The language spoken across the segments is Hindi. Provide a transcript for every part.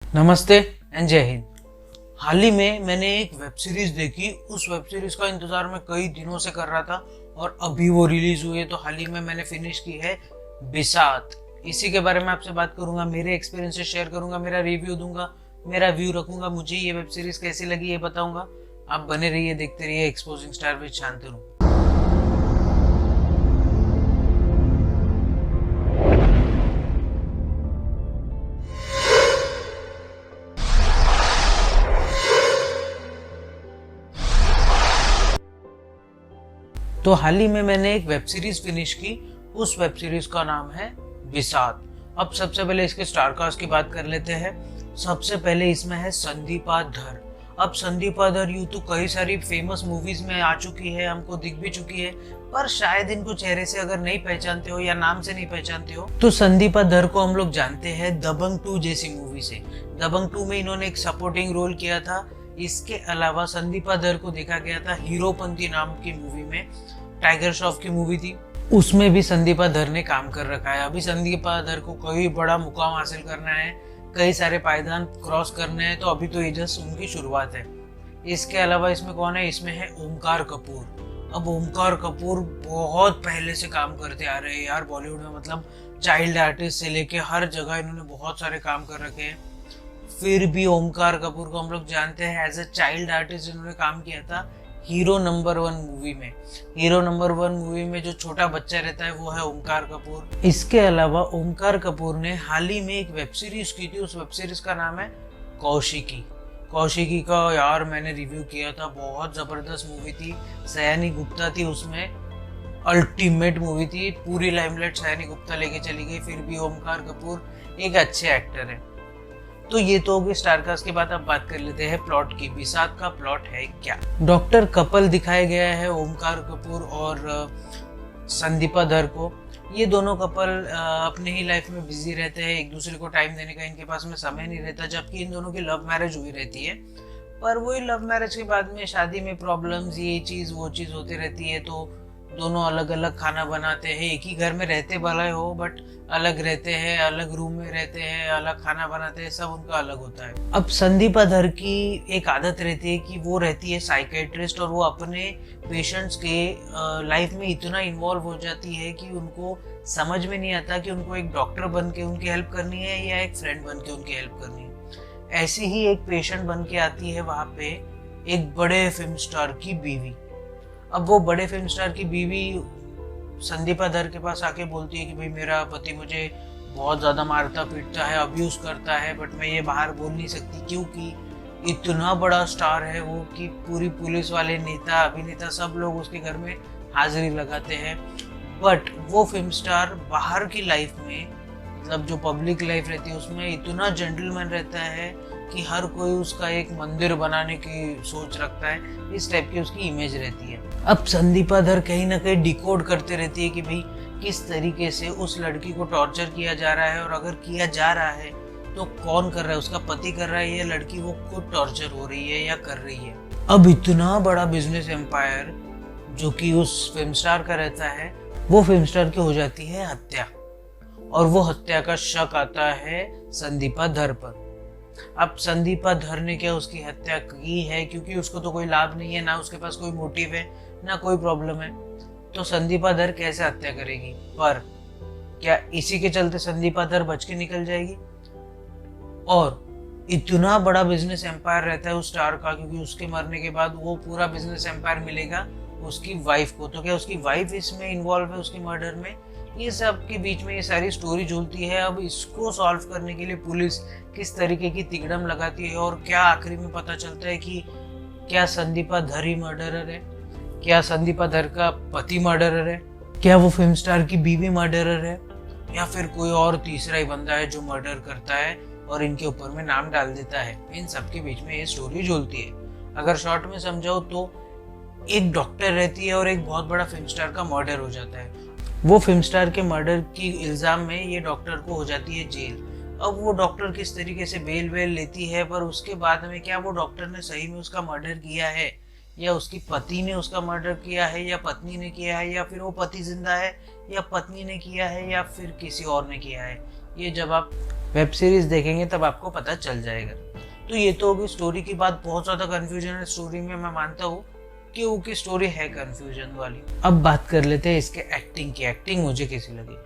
नमस्ते एंड जय हिंद। हाल ही में मैंने एक वेब सीरीज देखी। उस वेब सीरीज का इंतजार मैं कई दिनों से कर रहा था और अभी वो रिलीज हुई है, तो हाल ही में मैंने फिनिश की है बिसात। इसी के बारे में आपसे बात करूंगा, मेरे एक्सपीरियंसेस शेयर करूंगा, मेरा रिव्यू दूंगा, मेरा व्यू रखूंगा, मुझे ये वेब सीरीज कैसी लगी ये बताऊंगा। आप बने रहिए, देखते रहिए एक्सपोजिंग स्टार विद शांतनु। तो हाल ही में मैंने एक वेब सीरीज फिनिश की। उस वेब सीरीज का नाम है बिसात। अब सबसे पहले इसके स्टार कास्ट की बात कर लेते हैं। सबसे पहले इसमें है संदीपा धर। अब संदीपा धर यूं तो कई सारी फेमस मूवीज में आ चुकी है, हमको दिख भी चुकी है, पर शायद इनको चेहरे से अगर नहीं पहचानते हो या नाम से नहीं पहचानते हो तो संदीपा धर को हम लोग जानते हैं दबंग 2 जैसी मूवी से। दबंग 2 में इन्होंने एक सपोर्टिंग रोल किया था। इसके अलावा संदीपा धर को देखा गया था हीरोपंती नाम की मूवी में, टाइगर श्रॉफ की मूवी थी, उसमें भी संदीपा धर ने काम कर रखा है। अभी संदीपा धर को कोई बड़ा मुकाम हासिल करना है, कई सारे पायदान क्रॉस करने हैं, तो अभी तो ये जस्ट उनकी शुरुआत है। इसके अलावा इसमें कौन है? इसमें है ओमकार कपूर। अब ओमकार कपूर बहुत पहले से काम करते आ रहे हैं यार बॉलीवुड में, मतलब चाइल्ड आर्टिस्ट से लेके हर जगह इन्होंने बहुत सारे काम कर रखे हैं। फिर भी ओमकार कपूर को हम लोग जानते हैं एज अ चाइल्ड आर्टिस्ट। इन्होंने काम किया था हीरो नंबर 1 मूवी में। हीरो नंबर 1 मूवी में जो छोटा बच्चा रहता है वो है ओमकार कपूर। इसके अलावा ओमकार कपूर ने हाल ही में एक वेब सीरीज की थी, उस वेब सीरीज का नाम है कौशिकी। कौशिकी का यार मैंने रिव्यू किया था, बहुत जबरदस्त मूवी थी। सयानी गुप्ता थी उसमें, अल्टीमेट मूवी थी। पूरी लाइमलाइट सयानी गुप्ता लेके चली गई, फिर भी ओमकार कपूर एक अच्छे एक्टर है। तो ये तो होगी स्टारकास्ट की बात। अब बात कर लेते हैं प्लॉट की। बिसात का प्लॉट है क्या? डॉक्टर कपल दिखाया गया है ओमकार कपूर और संदीपा धर को। ये दोनों कपल अपने ही लाइफ में बिजी रहते हैं, एक दूसरे को टाइम देने का इनके पास में समय नहीं रहता, जबकि इन दोनों की लव मैरिज हुई रहती है। पर वही लव मैरिज के बाद में शादी में प्रॉब्लम्स, ये चीज़ वो चीज़ होती रहती है, तो दोनों अलग अलग खाना बनाते हैं। एक ही घर में रहते भले हो बट अलग रहते हैं, अलग रूम में रहते हैं, अलग खाना बनाते हैं, सब उनका अलग होता है। अब संदीपा धर की एक आदत रहती है कि वो रहती है साइकेट्रिस्ट, और वो अपने पेशेंट्स के लाइफ में इतना इन्वॉल्व हो जाती है कि उनको समझ में नहीं आता कि उनको एक डॉक्टर बन के उनकी हेल्प करनी है या एक फ्रेंड बन के उनकी हेल्प करनी है। ऐसी ही एक पेशेंट बन के आती है वहाँ पे एक बड़े फिल्म स्टार की बीवी। अब वो बड़े फिल्म स्टार की बीवी संदीपा धर के पास आके बोलती है कि भाई मेरा पति मुझे बहुत ज़्यादा मारता पीटता है, अब्यूज़ करता है, बट मैं ये बाहर बोल नहीं सकती क्योंकि इतना बड़ा स्टार है वो कि पूरी पुलिस वाले, नेता, अभिनेता सब लोग उसके घर में हाजिरी लगाते हैं। बट वो फिल्म स्टार बाहर की लाइफ में, मतलब जो पब्लिक लाइफ रहती है उसमें इतना जेंटलमैन रहता है कि हर कोई उसका एक मंदिर बनाने की सोच रखता है। इस टाइप की उसकी इमेज रहती है। अब संदीपा धर कहीं ना कहीं डिकोड करते रहती है कि भाई किस तरीके से उस लड़की को टॉर्चर किया जा रहा है, और अगर किया जा रहा है तो कौन कर रहा है, उसका पति कर रहा है या लड़की वो खुद टॉर्चर हो रही है या कर रही है। अब इतना बड़ा बिजनेस एम्पायर जो कि उस फिल्म स्टार का रहता है, वो फिल्म स्टार की हो जाती है हत्या, और वो हत्या का शक आता है संदीपा धर पर। अब संदीपा धर ने क्या उसकी हत्या की है, क्योंकि उसको तो कोई लाभ नहीं है, ना उसके पास कोई मोटिव है, ना कोई प्रॉब्लम है, तो संदीपा धर कैसे हत्या करेगी? पर क्या इसी के चलते संदीपा धर बच के निकल जाएगी? और इतना बड़ा बिजनेस एम्पायर रहता है उस स्टार का, क्योंकि उसके मरने के बाद वो पूरा बिजनेस एम्पायर मिलेगा उसकी वाइफ को, तो क्या उसकी वाइफ इसमें इन्वॉल्व है उसकी मर्डर में? ये सब के बीच में ये सारी स्टोरी झूलती है। अब इसको सॉल्व करने के लिए पुलिस किस तरीके की तिकड़म लगाती है, और क्या आखिरी में पता चलता है कि क्या संदीपा धर ही मर्डरर है, क्या संदीपा धर का पति मर्डरर है, क्या वो फिल्म स्टार की बीवी मर्डरर है, या फिर कोई और तीसरा ही बंदा है जो मर्डर करता है और इनके ऊपर में नाम डाल देता है। इन सब के बीच में ये स्टोरी झूलती है। अगर शॉर्ट में समझाओ तो एक डॉक्टर रहती है और एक बहुत बड़ा फिल्म स्टार का मर्डर हो जाता है। वो फिल्म स्टार के मर्डर की इल्ज़ाम में ये डॉक्टर को हो जाती है जेल। अब वो डॉक्टर किस तरीके से बेल वेल लेती है, पर उसके बाद में क्या वो डॉक्टर ने सही में उसका मर्डर किया है, या उसकी पति ने उसका मर्डर किया है, या पत्नी ने किया है, या फिर वो पति जिंदा है या पत्नी ने किया है, या फिर किसी और ने किया है, ये जब आप वेब सीरीज देखेंगे तब आपको पता चल जाएगा। तो ये तो होगी स्टोरी की बात। बहुत ज़्यादा कन्फ्यूजन है स्टोरी में, मैं मानता हूँ कि स्टोरी है कन्फ्यूजन वाली। अब बात कर लेते हैं इसके एक्टिंग की। एक्टिंग मुझे कैसी लगी?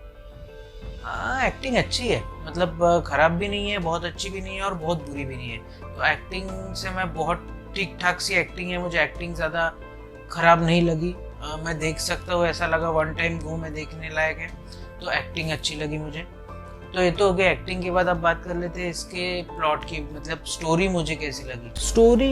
हाँ, एक्टिंग अच्छी है, मतलब खराब भी नहीं है, बहुत अच्छी भी नहीं है और बहुत बुरी भी नहीं है। तो एक्टिंग से मैं बहुत ठीक ठाक सी एक्टिंग है, मुझे एक्टिंग ज़्यादा खराब नहीं लगी। मैं देख सकता हूँ, ऐसा लगा वन टाइम गो में देखने लायक है। तो एक्टिंग अच्छी लगी मुझे। तो ये तो हो गया एक्टिंग के बाद। अब बात कर लेते हैं इसके प्लॉट की, मतलब स्टोरी मुझे कैसी लगी। स्टोरी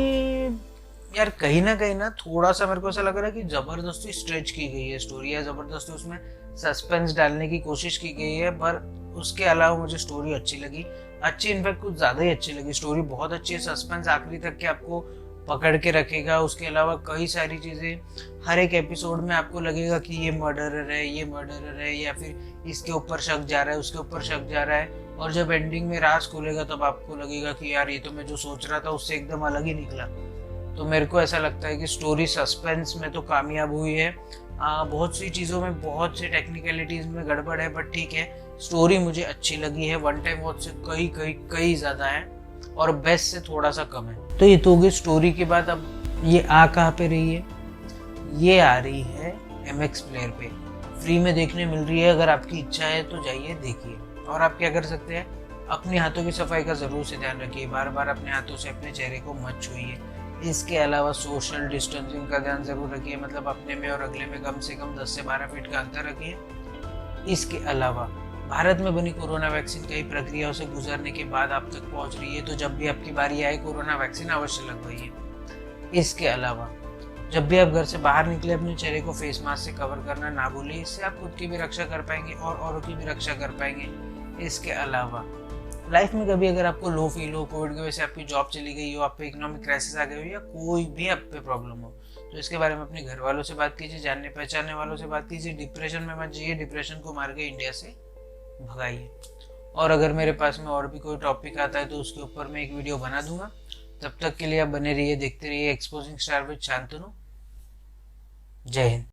यार कहीं ना थोड़ा सा मेरे को ऐसा लग रहा है कि जबरदस्ती स्ट्रेच की गई है स्टोरी, या जबरदस्ती उसमें सस्पेंस डालने की कोशिश की गई है। पर उसके अलावा मुझे स्टोरी अच्छी लगी, अच्छी इनफैक्ट कुछ ज़्यादा ही अच्छी लगी। स्टोरी बहुत अच्छी है, सस्पेंस आखिरी तक के आपको पकड़ के रखेगा। उसके अलावा कई सारी चीज़ें, हर एक एपिसोड में आपको लगेगा कि ये मर्डरर है, ये मर्डरर है, या फिर इसके ऊपर शक जा रहा है, उसके ऊपर शक जा रहा है। और जब एंडिंग में राज खुलेगा तब आपको लगेगा कि यार ये तो मैं जो सोच रहा था उससे एकदम अलग ही निकला। तो मेरे को ऐसा लगता है कि स्टोरी सस्पेंस में तो कामयाब हुई है। बहुत सी चीज़ों में, बहुत सी टेक्निकलिटीज़ में गड़बड़ है, बट ठीक है, स्टोरी मुझे अच्छी लगी है। वन टाइम वॉच से कई कई कई ज़्यादा है और बेस्ट से थोड़ा सा कम है। तो ये तो होगी स्टोरी की बात। अब ये आ कहाँ पे रही है? ये आ रही है MX प्लेयर पे, फ्री में देखने मिल रही है। अगर आपकी इच्छा है तो जाइए देखिए। और आप क्या कर सकते हैं, अपने हाथों की सफाई का ज़रूर से ध्यान रखिए, बार बार अपने हाथों से अपने चेहरे को मत छूइए। इसके अलावा सोशल डिस्टेंसिंग का ध्यान ज़रूर रखिए, मतलब अपने में और अगले में कम से कम 10 से 12 फीट का अंतर रखिए। इसके अलावा भारत में बनी कोरोना वैक्सीन कई प्रक्रियाओं से गुजरने के बाद आप तक पहुंच रही है, तो जब भी आपकी बारी आए कोरोना वैक्सीन अवश्य लगवाइए। इसके अलावा जब भी आप घर से बाहर निकले अपने चेहरे को फेस मास्क से कवर करना ना भूलिए, इससे आप खुद की भी रक्षा कर पाएंगे और औरों की भी रक्षा कर पाएंगे। इसके अलावा लाइफ में कभी अगर आपको लो फील हो, कोविड की वजह से आपकी जॉब चली गई हो, आप पे इकोनॉमिक क्राइसिस आ गई हो, या कोई भी आप पे प्रॉब्लम हो, तो इसके बारे में अपने घर वालों से बात कीजिए, जानने पहचानने वालों से बात कीजिए। डिप्रेशन में मत जाइए, डिप्रेशन को मार के इंडिया से भगाइए। और अगर मेरे पास में और भी कोई टॉपिक आता है तो उसके ऊपर मैं एक वीडियो बना दूंगा। तब तक के लिए आप बने रहिए, देखते रहिए एक्सपोजिंग स्टार विद शांतनु। जय हिंद।